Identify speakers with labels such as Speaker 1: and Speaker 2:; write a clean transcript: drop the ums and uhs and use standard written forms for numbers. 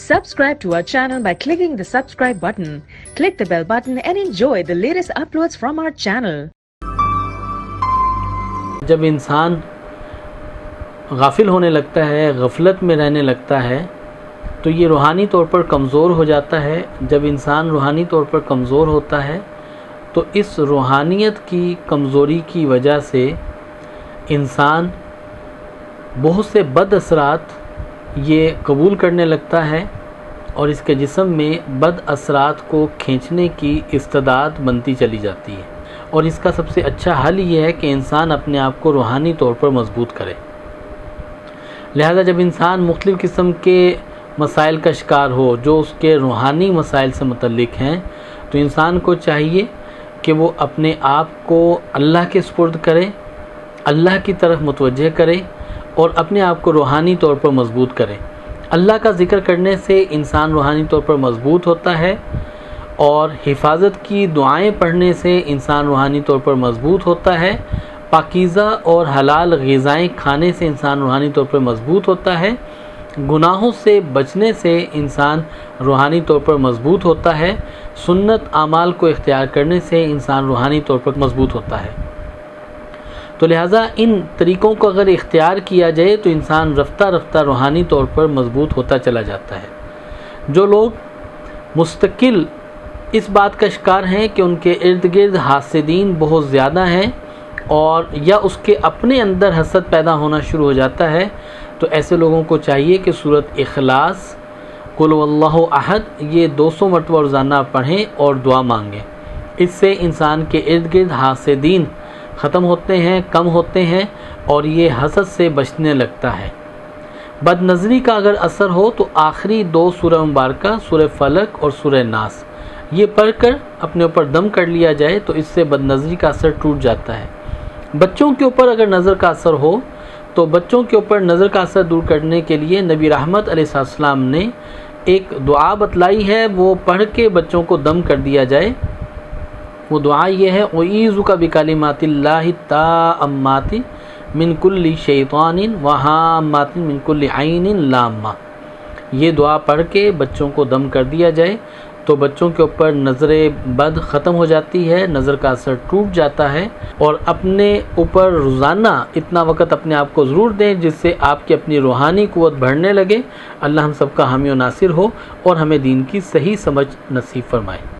Speaker 1: Subscribe to our channel by clicking the subscribe button. Click the bell button and enjoy the latest uploads from our channel.
Speaker 2: جب انسان غافل ہونے لگتا ہے، غفلت میں رہنے لگتا ہے، تو یہ روحانی طور پر کمزور ہو جاتا ہے۔ جب انسان روحانی طور پر کمزور ہوتا ہے تو اس روحانیت کی کمزوری کی وجہ سے انسان بہت سے بد اثرات یہ قبول کرنے لگتا ہے اور اس کے جسم میں بد اثرات کو کھینچنے کی استعداد بنتی چلی جاتی ہے۔ اور اس کا سب سے اچھا حل یہ ہے کہ انسان اپنے آپ کو روحانی طور پر مضبوط کرے۔ لہذا جب انسان مختلف قسم کے مسائل کا شکار ہو جو اس کے روحانی مسائل سے متعلق ہیں، تو انسان کو چاہیے کہ وہ اپنے آپ کو اللہ کے سپرد کرے، اللہ کی طرف متوجہ کرے اور اپنے آپ کو روحانی طور پر مضبوط کرے۔ اللہ کا ذکر کرنے سے انسان روحانی طور پر مضبوط ہوتا ہے، اور حفاظت کی دعائیں پڑھنے سے انسان روحانی طور پر مضبوط ہوتا ہے۔ پاکیزہ اور حلال غذائیں کھانے سے انسان روحانی طور پر مضبوط ہوتا ہے۔ گناہوں سے بچنے سے انسان روحانی طور پر مضبوط ہوتا ہے۔ سنت اعمال کو اختیار کرنے سے انسان روحانی طور پر مضبوط ہوتا ہے۔ تو لہٰذا ان طریقوں کو اگر اختیار کیا جائے تو انسان رفتہ رفتہ روحانی طور پر مضبوط ہوتا چلا جاتا ہے۔ جو لوگ مستقل اس بات کا شکار ہیں کہ ان کے ارد گرد حاسدین بہت زیادہ ہیں اور یا اس کے اپنے اندر حسد پیدا ہونا شروع ہو جاتا ہے، تو ایسے لوگوں کو چاہیے کہ سورۃ اخلاص، قل هو اللہ احد، یہ 200 مرتبہ روزانہ پڑھیں اور دعا مانگیں۔ اس سے انسان کے ارد گرد حاسدین ختم ہوتے ہیں، کم ہوتے ہیں اور یہ حسد سے بچنے لگتا ہے۔ بد نظری کا اگر اثر ہو تو آخری 2 سورہ مبارکہ، سورہ فلق اور سورہ ناس، یہ پڑھ کر اپنے اوپر دم کر لیا جائے تو اس سے بد نظری کا اثر ٹوٹ جاتا ہے۔ بچوں کے اوپر اگر نظر کا اثر ہو تو بچوں کے اوپر نظر کا اثر دور کرنے کے لیے نبی رحمت علیہ السلام نے ایک دعا بتلائی ہے، وہ پڑھ کے بچوں کو دم کر دیا جائے۔ وہ دعا یہ ہے، اعوذ بکلمات اللہ التامات من کل شیطان وہامات من کل عین لامہ۔ یہ دعا پڑھ کے بچوں کو دم کر دیا جائے تو بچوں کے اوپر نظر بد ختم ہو جاتی ہے، نظر کا اثر ٹوٹ جاتا ہے۔ اور اپنے اوپر روزانہ اتنا وقت اپنے آپ کو ضرور دیں جس سے آپ کی اپنی روحانی قوت بڑھنے لگے۔ اللہ ہم سب کا حامی و ناصر ہو اور ہمیں دین کی صحیح سمجھ نصیب فرمائے۔